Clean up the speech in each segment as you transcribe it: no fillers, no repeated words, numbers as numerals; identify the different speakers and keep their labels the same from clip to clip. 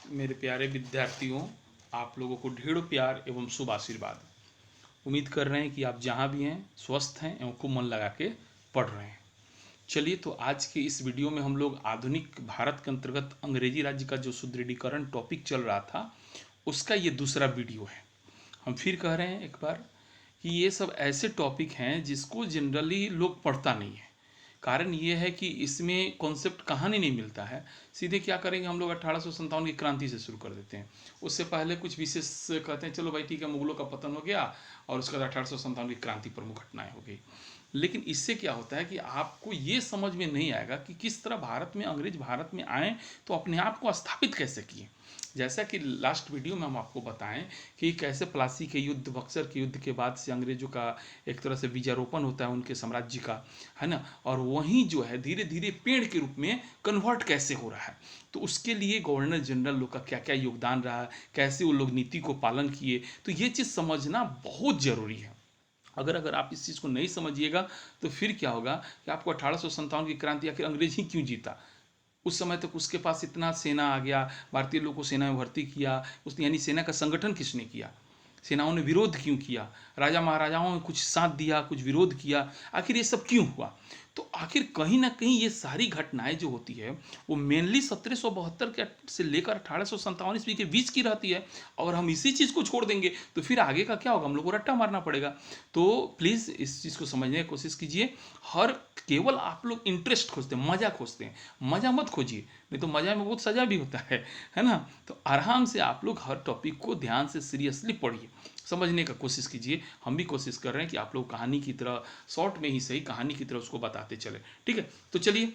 Speaker 1: मेरे प्यारे विद्यार्थियों, आप लोगों को ढेरों प्यार एवं शुभ आशीर्वाद। उम्मीद कर रहे हैं कि आप जहाँ भी हैं स्वस्थ हैं एवं खूब मन लगा के पढ़ रहे हैं। चलिए, तो आज के इस वीडियो में हम लोग आधुनिक भारत के अंतर्गत अंग्रेजी राज्य का जो सुदृढ़ीकरण टॉपिक चल रहा था, उसका ये दूसरा वीडियो है। हम फिर कह रहे हैं एक बार कि ये सब ऐसे टॉपिक हैं जिसको जनरली लोग पढ़ता नहीं है। कारण ये है कि इसमें कॉन्सेप्ट कहानी नहीं मिलता है। सीधे क्या करेंगे हम लोग 1857 की क्रांति से शुरू कर देते हैं। उससे पहले कुछ विशेष कहते हैं, चलो भाई ठीक है, मुगलों का पतन हो गया और उसके बाद 1857 की क्रांति प्रमुख घटनाएं हो गई। लेकिन इससे क्या होता है कि आपको ये समझ में नहीं आएगा कि किस तरह भारत में अंग्रेज भारत में आए तो अपने आप को स्थापित कैसे किए। जैसा कि लास्ट वीडियो में हम आपको बताएं कि कैसे प्लासी के युद्ध, बक्सर के युद्ध के बाद से अंग्रेजों का एक तरह से बीजारोपण होता है उनके साम्राज्य का, है ना। और वहीं जो है धीरे धीरे पेड़ के रूप में कन्वर्ट कैसे हो रहा है, तो उसके लिए गवर्नर जनरल लोग का क्या क्या योगदान रहा, कैसे वो लोग नीति को पालन किए, तो ये चीज़ समझना बहुत ज़रूरी है। अगर आप इस चीज़ को नहीं समझिएगा तो फिर क्या होगा कि आपको 1857 की क्रांति आखिर अंग्रेज ही क्यों जीता। उस समय तक उसके पास इतना सेना आ गया, भारतीय लोगों को सेना में भर्ती किया उसने, यानी सेना का संगठन किसने किया, सेनाओं ने विरोध क्यों किया, राजा महाराजाओं ने कुछ साथ दिया कुछ विरोध किया, आखिर ये सब क्यों हुआ। तो आखिर कहीं ना कहीं ये सारी घटनाएं जो होती है वो मेनली 1772 के से लेकर 1857 ईस्वी के बीच की रहती है। और हम इसी चीज़ को छोड़ देंगे तो फिर आगे का क्या होगा, हम लोग को रट्टा मारना पड़ेगा। तो प्लीज़ इस चीज़ को समझने की कोशिश कीजिए। हर केवल आप लोग इंटरेस्ट खोजते हैं, मज़ा खोजते हैं, मज़ा मत खोजिए, नहीं तो मज़ा में बहुत सज़ा भी होता है ना। तो आराम से आप लोग हर टॉपिक को ध्यान से सीरियसली पढ़िए, समझने का कोशिश कीजिए। हम भी कोशिश कर रहे हैं कि आप लोग कहानी की तरह, शॉर्ट में ही सही कहानी की तरह उसको बताते चले, ठीक है। तो चलिए,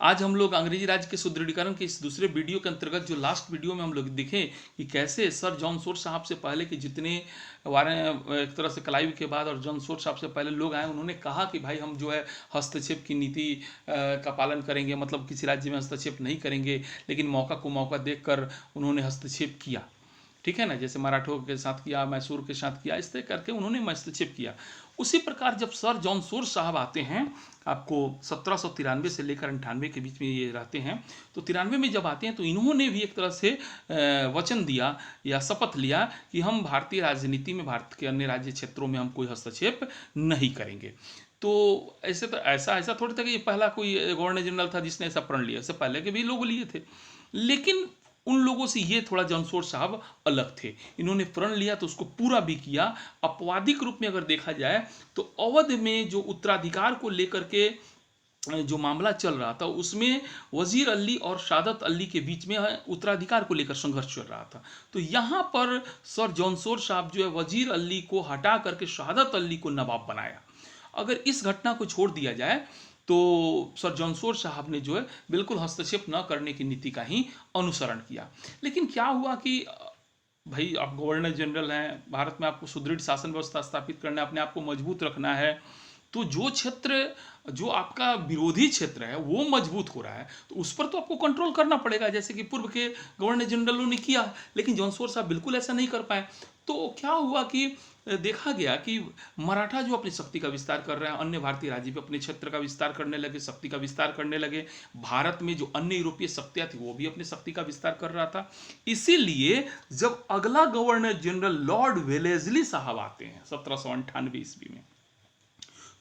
Speaker 1: आज हम लोग अंग्रेजी राज्य के सुदृढ़ीकरण के इस दूसरे वीडियो के अंतर्गत, जो लास्ट वीडियो में हम लोग देखें कि कैसे सर जॉन शोर साहब से पहले के जितने वारे एक तरह से क्लाइव के बाद और जॉन शोर साहब से पहले लोग आए, उन्होंने कहा कि भाई हम जो है हस्तक्षेप की नीति का पालन करेंगे, मतलब किसी राज्य में हस्तक्षेप नहीं करेंगे, लेकिन मौका को मौका देखकर उन्होंने हस्तक्षेप किया, ठीक है ना। जैसे मराठों के साथ किया, मैसूर के साथ किया, इस तरह करके उन्होंने हस्तक्षेप किया। उसी प्रकार जब सर जॉन शोर साहब आते हैं, आपको 1793 से लेकर 98 के बीच में ये रहते हैं, तो 93 में जब आते हैं तो इन्होंने भी एक तरह से वचन दिया या शपथ लिया कि हम भारतीय राजनीति में, भारत के अन्य राज्य क्षेत्रों में हम कोई हस्तक्षेप नहीं करेंगे। तो ऐसे तो ऐसा ऐसा थोड़ी था कि ये पहला कोई गवर्नर जनरल था जिसने ऐसा प्रण लिया, इससे पहले के भी लोग लिए थे, लेकिन उन लोगों से ये थोड़ा जॉन शोर साहब अलग थे। इन्होंने प्रण लिया तो उसको पूरा भी किया। अपवादिक रूप में अगर देखा जाए तो अवध में जो उत्तराधिकार को लेकर के जो मामला चल रहा था, उसमें वजीर अली और शादत अली के बीच में उत्तराधिकार को लेकर संघर्ष चल रहा था। तो यहाँ पर सर जॉन शोर साहब जो है वजीर अली को हटा करके शादत अली को नवाब बनाया। अगर इस घटना को छोड़ दिया जाए तो सर जॉन शोर साहब ने जो है बिल्कुल हस्तक्षेप न करने की नीति का ही अनुसरण किया। लेकिन क्या हुआ कि भाई आप गवर्नर जनरल हैं, भारत में आपको सुदृढ़ शासन व्यवस्था स्थापित करना है, अपने आप को मजबूत रखना है, तो जो क्षेत्र, जो आपका विरोधी क्षेत्र है वो मजबूत हो रहा है तो उस पर तो आपको कंट्रोल करना पड़ेगा, जैसे कि पूर्व के गवर्नर जनरलों ने किया। लेकिन जॉन शोर साहब बिल्कुल ऐसा नहीं कर पाए। तो क्या हुआ कि देखा गया कि मराठा जो अपनी शक्ति का विस्तार कर रहे हैं, अन्य भारतीय राज्य भी अपने क्षेत्र का विस्तार करने लगे, शक्ति का विस्तार करने लगे। भारत में जो अन्य यूरोपीय शक्तियां थी वो भी अपनी शक्ति का विस्तार कर रहा था। इसीलिए जब अगला गवर्नर जनरल लॉर्ड वेलेस्ली साहब आते हैं 1798 ईस्वी में,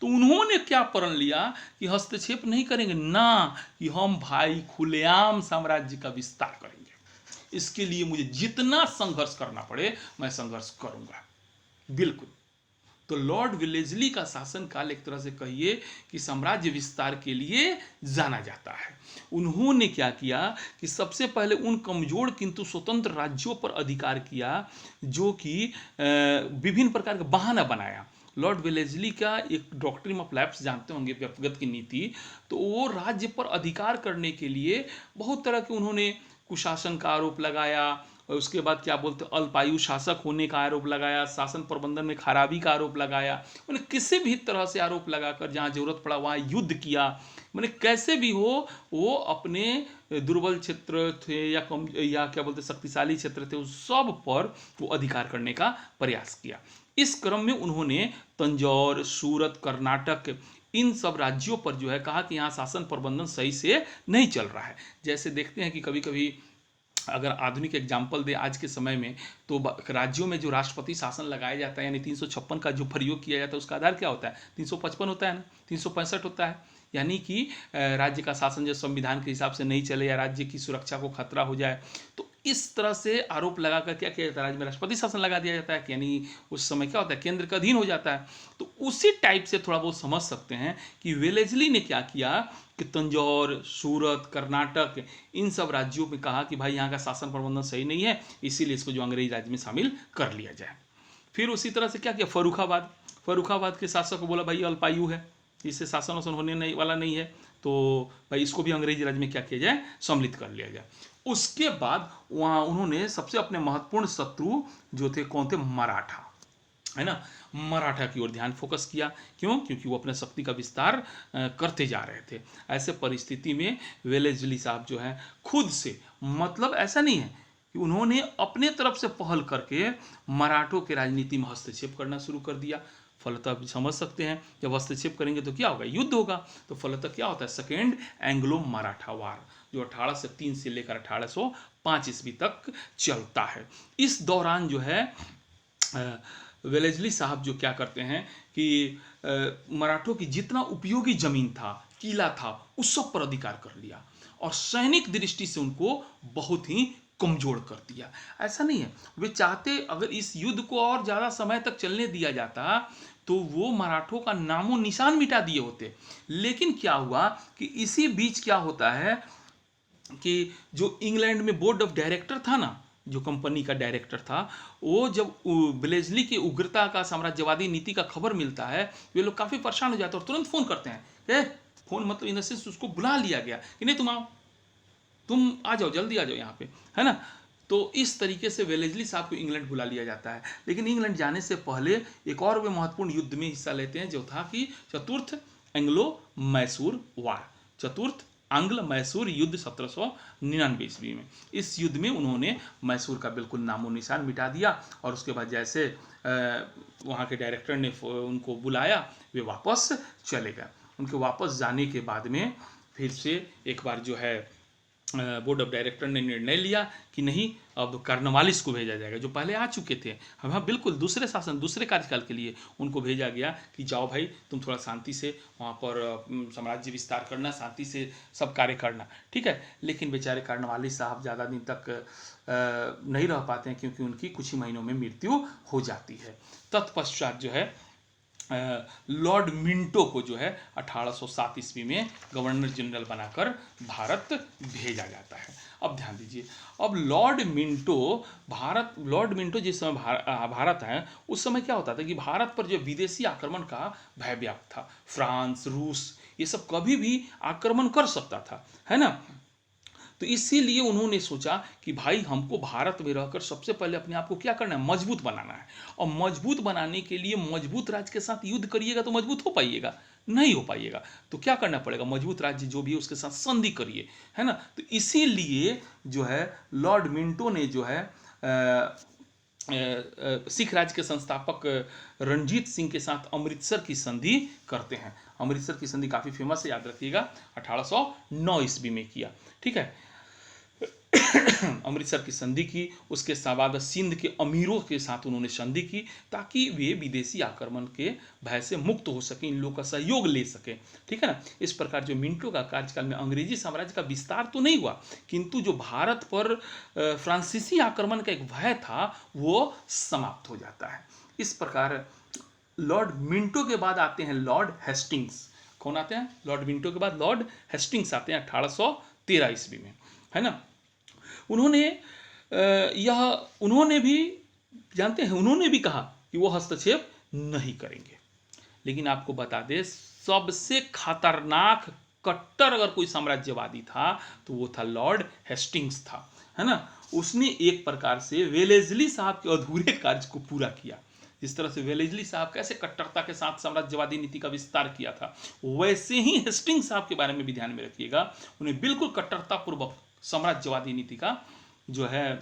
Speaker 1: तो उन्होंने क्या प्रण लिया कि हस्तक्षेप नहीं करेंगे ना, कि हम भाई खुलेआम साम्राज्य का विस्तार करेंगे, इसके लिए मुझे जितना संघर्ष करना पड़े मैं संघर्ष करूंगा, बिल्कुल। तो लॉर्ड विलेजली का शासनकाल एक तरह से कहिए कि साम्राज्य विस्तार के लिए जाना जाता है। उन्होंने क्या किया कि सबसे पहले उन कमजोर किंतु स्वतंत्र राज्यों पर अधिकार किया जो कि विभिन्न प्रकार के बहाना बनाया। लॉर्ड वेलेस्ली का एक डॉक्ट्रिन ऑफ लैप्स जानते होंगे, व्यक्तिगत की नीति, तो वो राज्य पर अधिकार करने के लिए बहुत तरह के उन्होंने कुशासन का आरोप लगाया, और उसके बाद क्या बोलते हैं अल्पायु शासक होने का आरोप लगाया, शासन प्रबंधन में खराबी का आरोप लगाया। मैंने किसी भी तरह से आरोप लगाकर जहाँ जरूरत पड़ा वहाँ युद्ध किया। मैंने कैसे भी हो वो अपने दुर्बल क्षेत्र थे या कम या क्या बोलते शक्तिशाली क्षेत्र थे, उस सब पर वो अधिकार करने का प्रयास किया। इस क्रम में उन्होंने तंजौर, सूरत, कर्नाटक, इन सब राज्यों पर जो है कहा कि यहाँ शासन प्रबंधन सही से नहीं चल रहा है। जैसे देखते हैं कि कभी कभी अगर आधुनिक एग्जाम्पल दे आज के समय में, तो राज्यों में जो राष्ट्रपति शासन लगाया जाता है, यानी 356 का जो प्रयोग किया जाता है, उसका आधार क्या होता है? 355 होता है ना, 365 होता है। यानी कि राज्य का शासन जो संविधान के हिसाब से नहीं चले या राज्य की सुरक्षा को खतरा हो जाए, तो इस तरह से आरोप लगा कर क्या किया जाता है? राज्य में राष्ट्रपति शासन लगा दिया जाता है, यानी उस समय क्या होता है? केंद्र का अधीन हो जाता है। तो उसी टाइप से थोड़ा बहुत समझ सकते हैं कि वेलेस्ली ने क्या किया कि तंजौर, सूरत, कर्नाटक, इन सब राज्यों में कहा कि भाई यहाँ का शासन प्रबंधन सही नहीं है, इसीलिए इसको जो अंग्रेजी राज्य में शामिल कर लिया जाए। फिर उसी तरह से क्या किया? फर्रुखाबाद के शासक को बोला भाई अल्पायु है, इससे शासन वासन होने नहीं वाला नहीं है, तो भाई इसको भी अंग्रेजी राज्य में क्या किया जाए? सम्मिलित कर लिया जाए। उसके बाद वहाँ उन्होंने सबसे अपने महत्वपूर्ण शत्रु जो थे कौन थे? मराठा, है ना, मराठा की ओर ध्यान फोकस किया। क्यों? क्योंकि वो अपने शक्ति का विस्तार करते जा रहे थे। ऐसे परिस्थिति में वेलेस्ली साहब जो है खुद से, मतलब ऐसा नहीं है कि उन्होंने अपने तरफ से पहल करके मराठों के राजनीति में हस्तक्षेप करना शुरू कर दिया। फलतः आप समझ सकते हैं जब हस्तक्षेप करेंगे तो क्या होगा? युद्ध होगा। तो फलतः क्या होता है? सेकेंड एंग्लो मराठा वार, जो 1803 से लेकर 1805 ईस्वी तक चलता है। इस दौरान जो है वेलेस्ली साहब जो क्या करते हैं कि मराठों की जितना उपयोगी जमीन था, किला था, उस सब पर अधिकार कर लिया और सैनिक दृष्टि से उनको बहुत ही कमजोर कर दिया। ऐसा नहीं है, वे चाहते अगर इस युद्ध को और ज़्यादा समय तक चलने दिया जाता तो वो मराठों का नामो निशान मिटा दिए होते। लेकिन क्या हुआ कि इसी बीच क्या होता है कि जो इंग्लैंड में बोर्ड ऑफ डायरेक्टर था ना, जो कंपनी का डायरेक्टर था, वो जब वेलेस्ली की उग्रता का, साम्राज्यवादी नीति का खबर मिलता है, वे लोग काफ़ी परेशान हो जाते हैं और तुरंत फ़ोन करते हैं। फ़ोन मतलब इन द सेंस उसको बुला लिया गया कि नहीं तुम आओ, तुम आ जाओ, जल्दी आ जाओ यहाँ पे, है ना। तो इस तरीके से वेलेस्ली साहब को इंग्लैंड बुला लिया जाता है। लेकिन इंग्लैंड जाने से पहले एक और वे महत्वपूर्ण युद्ध में हिस्सा लेते हैं, जो था कि चतुर्थ एंग्लो मैसूर वार, चतुर्थ आंग्ल मैसूर युद्ध 1799 ईस्वी में। इस युद्ध में उन्होंने मैसूर का बिल्कुल नामो निशान मिटा दिया और उसके बाद जैसे वहाँ के डायरेक्टर ने उनको बुलाया, वे वापस चले गए। उनके वापस जाने के बाद में फिर से एक बार जो है बोर्ड ऑफ डायरेक्टर ने निर्णय लिया कि नहीं, अब कार्नवालिस को भेजा जाएगा, जो पहले आ चुके थे। हाँ बिल्कुल, दूसरे शासन, दूसरे कार्यकाल के लिए उनको भेजा गया कि जाओ भाई तुम थोड़ा शांति से वहाँ पर साम्राज्य विस्तार करना, शांति से सब कार्य करना, ठीक है। लेकिन बेचारे कार्नवालिस साहब ज़्यादा दिन तक नहीं रह पाते हैं, क्योंकि उनकी कुछ ही महीनों में मृत्यु हो जाती है। तत्पश्चात जो है लॉर्ड मिंटो को जो है 1807 ईस्वी में गवर्नर जनरल बनाकर भारत भेजा जाता है। अब ध्यान दीजिए, अब लॉर्ड मिंटो जिस समय भारत है, उस समय क्या होता था कि भारत पर जो विदेशी आक्रमण का भय व्याप्त था। फ्रांस, रूस, ये सब कभी भी आक्रमण कर सकता था, है ना। तो इसीलिए उन्होंने सोचा कि भाई हमको भारत में रहकर सबसे पहले अपने आप को क्या करना है? मजबूत बनाना है। और मजबूत बनाने के लिए मजबूत राज्य के साथ युद्ध करिएगा तो मजबूत हो पाइएगा? नहीं हो पाइएगा। तो क्या करना पड़ेगा? मजबूत राज्य जो भी है उसके साथ संधि करिए, है ना। तो इसीलिए जो है लॉर्ड मिंटो ने जो है सिख राज्य के संस्थापक रणजीत सिंह के साथ अमृतसर की संधि करते हैं। अमृतसर की संधि काफ़ी फेमस है, याद रखिएगा, 1809 ईस्वी में किया, ठीक है। अमृतसर की संधि की, उसके बाद सिंध के अमीरों के साथ उन्होंने संधि की ताकि वे विदेशी आक्रमण के भय से मुक्त हो सकें, इन लोगों का सहयोग ले सकें, ठीक है ना। इस प्रकार जो मिंटो का कार्यकाल में अंग्रेजी साम्राज्य का विस्तार तो नहीं हुआ, किंतु जो भारत पर फ्रांसीसी आक्रमण का एक भय था वो समाप्त हो जाता है। इस प्रकार लॉर्ड मिंटो के बाद आते हैं लॉर्ड हेस्टिंग्स। कौन आते हैं? लॉर्ड मिंटो के बाद लॉर्ड हेस्टिंग्स आते हैं 1813 ईस्वी में, है ना। उन्होंने भी जानते हैं, उन्होंने भी कहा कि वो हस्तक्षेप नहीं करेंगे। लेकिन आपको बता दें, सबसे खतरनाक कट्टर अगर कोई साम्राज्यवादी था तो वो था लॉर्ड हेस्टिंग्स था, है ना। उसने एक प्रकार से वेलेस्ली साहब के अधूरे कार्य को पूरा किया। जिस तरह से वेलेस्ली साहब कैसे कट्टरता के साथ साम्राज्यवादी नीति का विस्तार किया था, वैसे ही हेस्टिंग्स साहब के बारे में भी ध्यान में रखिएगा। उन्हें बिल्कुल कट्टरता पूर्वक साम्राज्यवादी नीति का जो है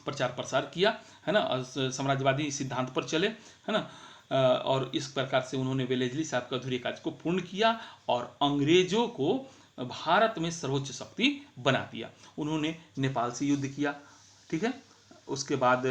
Speaker 1: प्रचार प्रसार किया, है ना। साम्राज्यवादी सिद्धांत पर चले, है ना। और इस प्रकार से उन्होंने वेलेस्ली साहब के अधूरे कार्य को पूर्ण किया और अंग्रेजों को भारत में सर्वोच्च शक्ति बना दिया। उन्होंने नेपाल से युद्ध किया, ठीक है। उसके बाद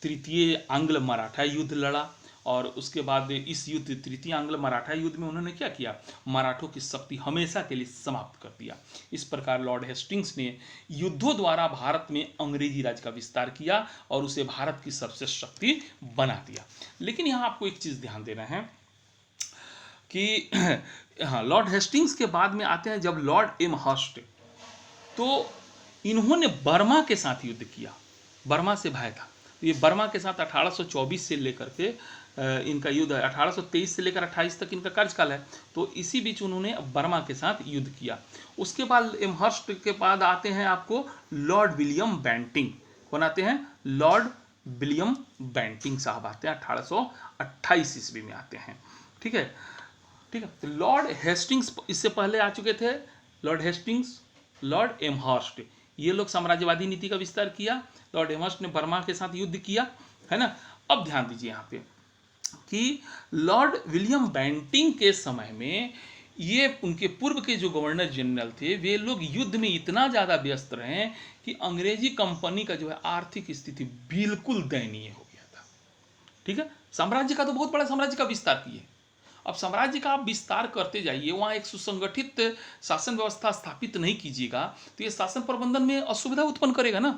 Speaker 1: तृतीय आंग्ल मराठा युद्ध लड़ा, और उसके बाद इस युद्ध तृतीय आंग्ल मराठा युद्ध में उन्होंने क्या किया, मराठों की शक्ति हमेशा के लिए समाप्त कर दिया। इस प्रकार लॉर्ड हेस्टिंग्स ने युद्धों द्वारा भारत में अंग्रेजी राज का विस्तार किया और उसे भारत की सर्वश्रेष्ठ शक्ति बना दिया। लेकिन यहाँ आपको एक चीज ध्यान देना है कि हाँ, लॉर्ड हेस्टिंग्स के बाद में आते हैं जब लॉर्ड एमहर्स्ट, तो इन्होंने बर्मा के साथ युद्ध किया। बर्मा से भय था, ये बर्मा के साथ 1824 से लेकर के इनका युद्ध है, 1823 से लेकर 28 तक इनका कार्यकाल है। तो इसी बीच उन्होंने बर्मा के साथ युद्ध किया। उसके बाद एमहर्स्ट के बाद आते हैं आपको लॉर्ड विलियम बेंटिंग। कौन आते हैं, लॉर्ड विलियम बेंटिंग साहब आते हैं, 1828 ईस्वी में आते हैं, ठीक है, ठीक है। तो लॉर्ड हेस्टिंग्स इससे पहले आ चुके थे, लॉर्ड हेस्टिंग्स, लॉर्ड एमहर्स्ट, ये लोग साम्राज्यवादी नीति का विस्तार किया। लॉर्ड एमहर्स्ट ने बर्मा के साथ युद्ध किया, है ना। अब ध्यान दीजिए यहाँ पे कि लॉर्ड विलियम बेंटिंग के समय में ये उनके पूर्व के जो गवर्नर जनरल थे, वे लोग युद्ध में इतना ज़्यादा व्यस्त रहे कि अंग्रेजी कंपनी का जो है आर्थिक स्थिति बिल्कुल दयनीय हो गया था, ठीक है। साम्राज्य का तो बहुत बड़ा साम्राज्य का विस्तार किए। अब साम्राज्य का आप विस्तार करते जाइए, वहाँ एक सुसंगठित शासन व्यवस्था स्थापित नहीं कीजिएगा तो ये शासन प्रबंधन में असुविधा उत्पन्न करेगा ना।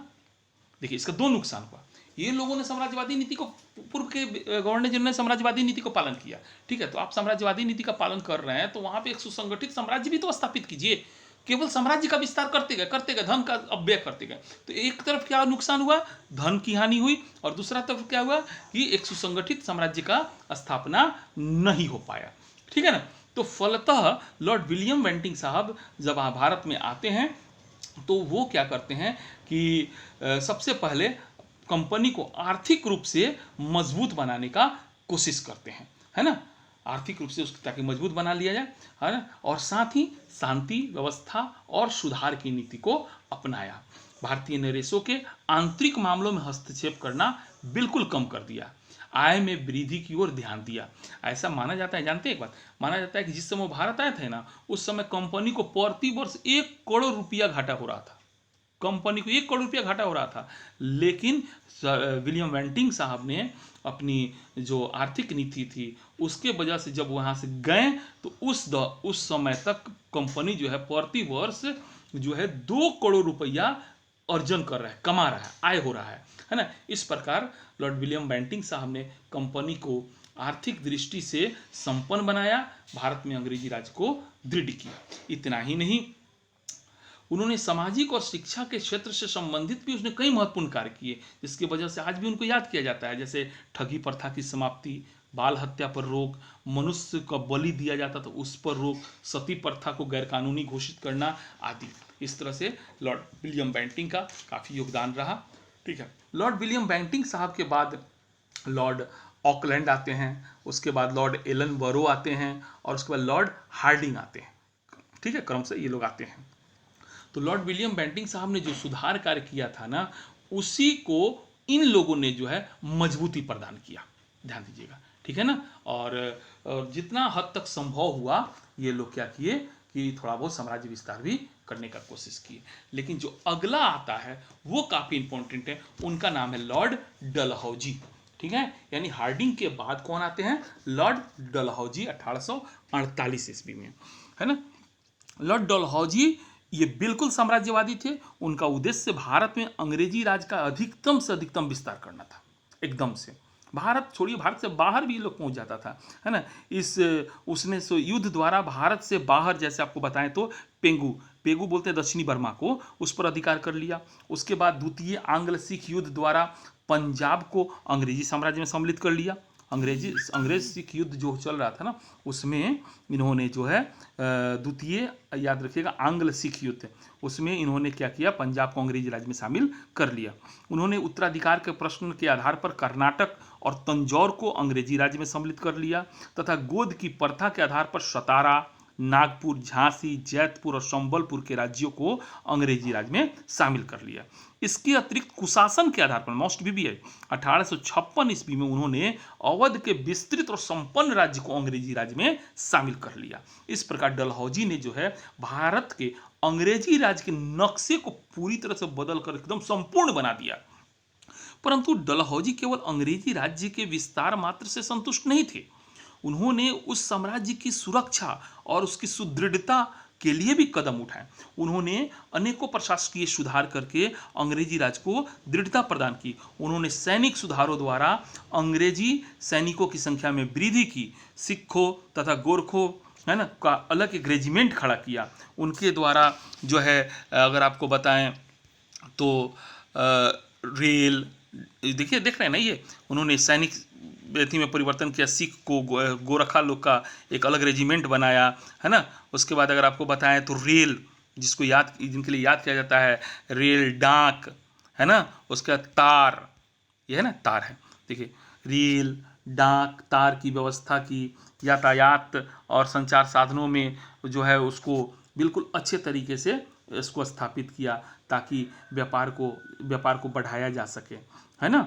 Speaker 1: देखिए, इसका दो नुकसान हुआ। ये लोगों ने साम्राज्यवादी नीति को, पूर्व के गवर्नर जनरल ने साम्राज्यवादी नीति को पालन किया, ठीक है। तो आप साम्राज्यवादी नीति का पालन कर रहे हैं तो वहाँ पे एक सुसंगठित साम्राज्य भी तो स्थापित कीजिए। केवल साम्राज्य का विस्तार करते गए, धन का अपव्यय करते गए, तो एक तरफ क्या नुकसान हुआ, धन की हानि हुई, और दूसरा तरफ क्या हुआ कि एक सुसंगठित साम्राज्य का स्थापना नहीं हो पाया, ठीक है ना। तो फलतः लॉर्ड विलियम बेंटिंग साहब जब भारत में आते हैं तो वो क्या करते हैं कि सबसे पहले कंपनी को आर्थिक रूप से मजबूत बनाने का कोशिश करते हैं, है ना, आर्थिक रूप से उसको ताकि मजबूत बना लिया जाए, है ना। और साथ ही शांति व्यवस्था और सुधार की नीति को अपनाया। भारतीय नरेशों के आंतरिक मामलों में हस्तक्षेप करना बिल्कुल कम कर दिया। आय में वृद्धि की ओर ध्यान दिया। ऐसा माना जाता है, जानते हैं एक बात, माना जाता है कि जिस समय भारत आए थे ना, उस समय कंपनी को प्रति वर्ष 1 करोड़ रुपया घाटा हो रहा था। कंपनी को 1 करोड़ रुपया घाटा हो रहा था, लेकिन विलियम बेंटिंग साहब ने अपनी जो आर्थिक नीति थी उसके वजह से जब वहाँ से गए तो उस समय तक कंपनी जो है प्रति वर्ष जो है 2 करोड़ रुपया अर्जन कर रहा है, कमा रहा है, आय हो रहा है ना। इस प्रकार लॉर्ड विलियम बेंटिंग साहब ने कंपनी को आर्थिक दृष्टि से संपन्न बनाया, भारत में अंग्रेजी राज को दृढ़ किया। इतना ही नहीं, उन्होंने सामाजिक और शिक्षा के क्षेत्र से संबंधित भी उसने कई महत्वपूर्ण कार्य किए, जिसकी वजह से आज भी उनको याद किया जाता है। जैसे ठगी प्रथा की समाप्ति, बाल हत्या पर रोक, मनुष्य का बलि दिया जाता था उस पर रोक, सती प्रथा को गैरकानूनी घोषित करना आदि। इस तरह से लॉर्ड विलियम बेंटिंग का काफ़ी योगदान रहा, ठीक है। लॉर्ड विलियम बेंटिंग साहब के बाद लॉर्ड ऑकलैंड आते हैं, उसके बाद लॉर्ड एलन बरो आते हैं, और उसके बाद लॉर्ड हार्डिंग आते हैं, ठीक है, क्रम से ये लोग आते हैं। तो लॉर्ड विलियम बेंटिंग साहब ने जो सुधार कार्य किया था ना, उसी को इन लोगों ने जो है मजबूती प्रदान किया, ध्यान दीजिएगा, ठीक है ना। और जितना हद तक संभव हुआ ये लोग क्या किए कि थोड़ा बहुत साम्राज्य विस्तार भी करने का कोशिश की। लेकिन जो अगला आता है वो काफ़ी इंपॉर्टेंट है, उनका नाम है लॉर्ड डलहौजी, ठीक है। यानी हार्डिंग के बाद कौन आते हैं, लॉर्ड डलहौजी 1848 ईस्वी में, है ना। लॉर्ड डलहौजी ये बिल्कुल साम्राज्यवादी थे। उनका उद्देश्य भारत में अंग्रेजी राज का अधिकतम से अधिकतम विस्तार करना था, एकदम से। भारत छोड़िए, भारत से बाहर भी लोग पहुंच जाता था, है ना। उसने युद्ध द्वारा भारत से बाहर, जैसे आपको बताएं तो पेगू बोलते हैं दक्षिणी बर्मा को, उस पर अधिकार कर लिया। उसके बाद द्वितीय आंग्ल सिख युद्ध द्वारा पंजाब को अंग्रेजी साम्राज्य में सम्मिलित कर लिया। अंग्रेज सिख युद्ध जो चल रहा था ना, उसमें इन्होंने जो है द्वितीय, याद रखिएगा, आंग्ल सिख युद्ध, उसमें इन्होंने क्या किया, पंजाब को अंग्रेजी राज्य में शामिल कर लिया। उन्होंने उत्तराधिकार के प्रश्न के आधार पर कर्नाटक और तंजौर को अंग्रेजी राज्य में सम्मिलित कर लिया, तथा गोद की प्रथा के आधार पर सतारा, नागपुर, झांसी, जैतपुर और संबलपुर के राज्यों को अंग्रेजी राज में शामिल कर लिया। इसके अतिरिक्त कुशासन के आधार पर मोस्ट भी है 1856 ईस्वी में उन्होंने अवध के विस्तृत और संपन्न राज्य को अंग्रेजी राज में शामिल कर लिया। इस प्रकार डलहौजी ने जो है भारत के अंग्रेजी राज के नक्शे को पूरी तरह से बदलकर एकदम संपूर्ण बना दिया। परंतु डलहौजी केवल अंग्रेजी राज्य के विस्तार मात्र से संतुष्ट नहीं थे, उन्होंने उस साम्राज्य की सुरक्षा और उसकी सुदृढ़ता के लिए भी कदम उठाए। उन्होंने अनेकों प्रशासकीय सुधार करके अंग्रेजी राज को दृढ़ता प्रदान की। उन्होंने सैनिक सुधारों द्वारा अंग्रेजी सैनिकों की संख्या में वृद्धि की, सिखों तथा गोरखों है ना का अलग एक रेजिमेंट खड़ा किया। उनके द्वारा जो है अगर आपको बताएं तो रेल देखिए देख रहे हैं ना, ये उन्होंने सैनिक व्यक्ति में परिवर्तन किया, सिख को गोरखा लोग का एक अलग रेजिमेंट बनाया है ना। उसके बाद अगर आपको बताएं तो रेल, जिसको जिनके लिए याद किया जाता है रेल, डाक है ना, उसके बाद तार, ये है ना तार है, देखिए रेल, डाक, तार की व्यवस्था की, यातायात और संचार साधनों में जो है उसको बिल्कुल अच्छे तरीके से इसको स्थापित किया ताकि व्यापार को बढ़ाया जा सके, है ना।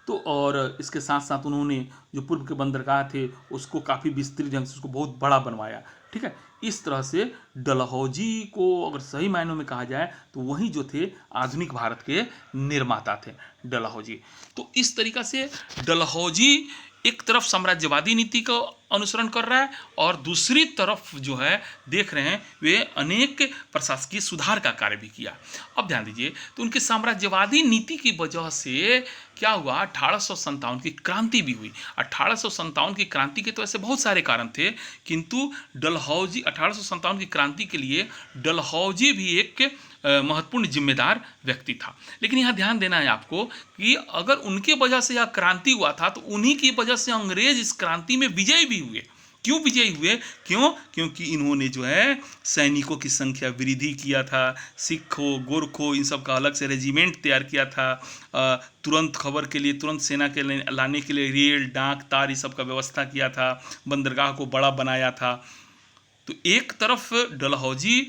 Speaker 1: तो और इसके साथ साथ उन्होंने जो पूर्व के बंदरगाह थे उसको काफ़ी विस्तृत ढंग से उसको बहुत बड़ा बनवाया, ठीक है। इस तरह से डलहौजी को अगर सही मायनों में कहा जाए तो वही जो थे आधुनिक भारत के निर्माता थे डलहौजी। तो इस तरीका से डलहौजी एक तरफ साम्राज्यवादी नीति का अनुसरण कर रहा है और दूसरी तरफ जो है देख रहे हैं वे अनेक प्रशासकीय सुधार का कार्य भी किया। अब ध्यान दीजिए तो उनके साम्राज्यवादी नीति की वजह से क्या हुआ, 1857 की क्रांति भी हुई। 1857 की क्रांति के तो ऐसे बहुत सारे कारण थे, किंतु डलहौजी 1857 की क्रांति के लिए डलहौजी भी एक महत्वपूर्ण जिम्मेदार व्यक्ति था। लेकिन यहाँ ध्यान देना है आपको कि अगर उनके वजह से यह क्रांति हुआ था तो उन्हीं की वजह से अंग्रेज इस क्रांति में विजयी भी हुए। क्यों विजयी हुए? क्योंकि इन्होंने जो है सैनिकों की संख्या वृद्धि किया था, सिखों, गोरखों इन सब का अलग से रेजिमेंट तैयार किया था, तुरंत खबर के लिए, तुरंत सेना के लाने के लिए रेल, डाक, तार इस सब का व्यवस्था किया था, बंदरगाह को बड़ा बनाया था। तो एक तरफ डलहौजी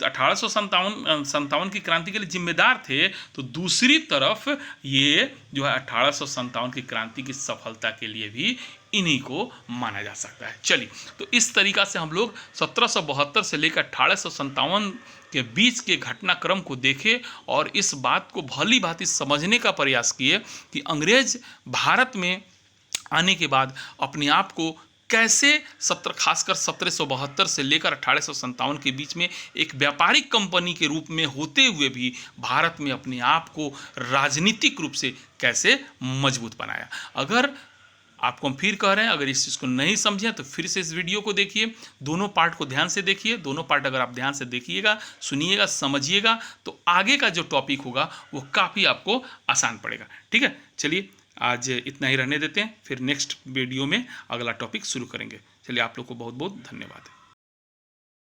Speaker 1: 1857 की क्रांति के लिए जिम्मेदार थे, तो दूसरी तरफ ये जो है 1857 की क्रांति की सफलता के लिए भी इन्हीं को माना जा सकता है। चलिए, तो इस तरीका से हम लोग 1772 से लेकर 1857 के बीच के घटनाक्रम को देखे और इस बात को भली भांति समझने का प्रयास किए कि अंग्रेज भारत में आने के बाद अपने आप को कैसे खासकर 1772 से लेकर 1857 के बीच में एक व्यापारिक कंपनी के रूप में होते हुए भी भारत में अपने आप को राजनीतिक रूप से कैसे मजबूत बनाया। अगर आपको हम फिर कह रहे हैं, अगर इस चीज़ को नहीं समझें तो फिर से इस वीडियो को देखिए, दोनों पार्ट को ध्यान से देखिए। दोनों पार्ट अगर आप ध्यान से देखिएगा, सुनिएगा, समझिएगा तो आगे का जो टॉपिक होगा वो काफ़ी आपको आसान पड़ेगा। ठीक है, चलिए आज इतना ही रहने देते हैं, फिर नेक्स्ट वीडियो में अगला टॉपिक शुरू करेंगे। चलिए, आप लोग को बहुत बहुत धन्यवाद।